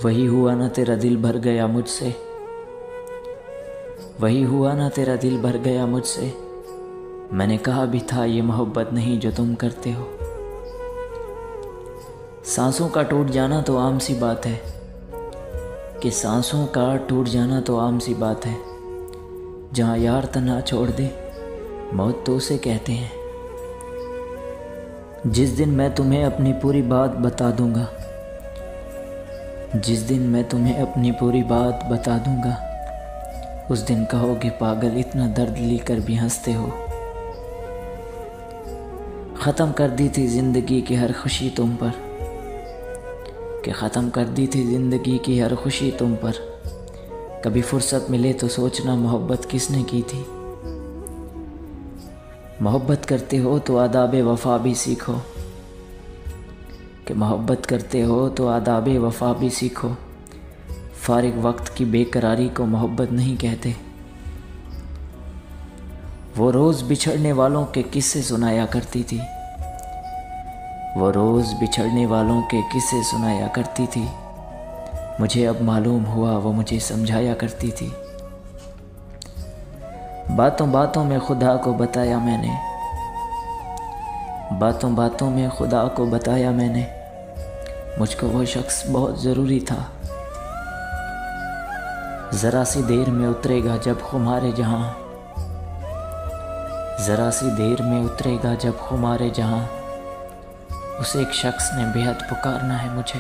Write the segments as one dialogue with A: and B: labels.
A: वही हुआ ना तेरा दिल भर गया मुझसे, वही हुआ ना तेरा दिल भर गया मुझसे। मैंने कहा भी था ये मोहब्बत नहीं जो तुम करते हो। सांसों का टूट जाना तो आम सी बात है, कि सांसों का टूट जाना तो आम सी बात है। जहाँ यार तन्हा छोड़ दे मौत तो उसे कहते हैं। जिस दिन मैं तुम्हें अपनी पूरी बात बता दूंगा, जिस दिन मैं तुम्हें अपनी पूरी बात बता दूंगा, उस दिन कहोगे पागल इतना दर्द लेकर भी हंसते हो। ख़त्म कर दी थी ज़िंदगी की हर खुशी तुम पर, कि ख़त्म कर दी थी ज़िंदगी की हर खुशी तुम पर। कभी फुर्सत मिले तो सोचना मोहब्बत किसने की थी। मोहब्बत करते हो तो आदाब वफ़ा भी सीखो, कि मोहब्बत करते हो तो आदाब वफ़ा भी सीखो। फारिग वक्त की बेकरारी को मोहब्बत नहीं कहते। वो रोज़ बिछड़ने वालों के किस्से सुनाया करती थी, वो रोज़ बिछड़ने वालों के किस्से सुनाया करती थी। मुझे अब मालूम हुआ वो मुझे समझाया करती थी। बातों बातों में खुदा को बताया मैंने, बातों बातों में खुदा को बताया मैंने। मुझको वो शख्स बहुत ज़रूरी था। ज़रा सी देर में उतरेगा जब खुमारे जहाँ, ज़रा सी देर में उतरेगा जब खुमारे जहाँ। उस एक शख्स ने बेहद पुकारना है मुझे।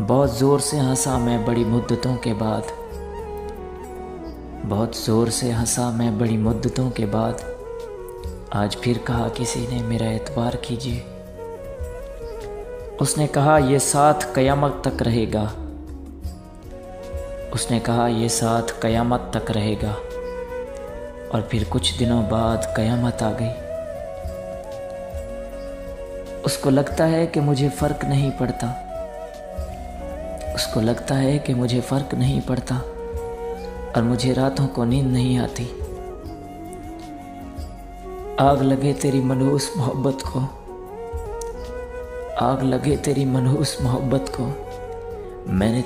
A: बहुत ज़ोर से हंसा मैं बड़ी मुद्दतों के बाद, बहुत ज़ोर से हंसा मैं बड़ी मुद्दतों के बाद। आज फिर कहा किसी ने मेरा एतबार कीजिए। उसने कहा ये साथ क़यामत तक रहेगा, उसने कहा ये साथ क़यामत तक रहेगा। और फिर कुछ दिनों बाद क़यामत आ गई। उसको लगता है कि मुझे फ़र्क नहीं पड़ता, उसको लगता है कि मुझे फ़र्क नहीं पड़ता, और मुझे रातों को नींद नहीं आती। आग लगे तेरी मनहूस मोहब्बत को, आग लगे तेरी मनहूस मोहब्बत को। मैंने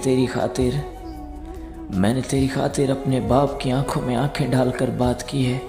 A: तेरी खातिर अपने बाप की आंखों में आंखें डालकर बात की है।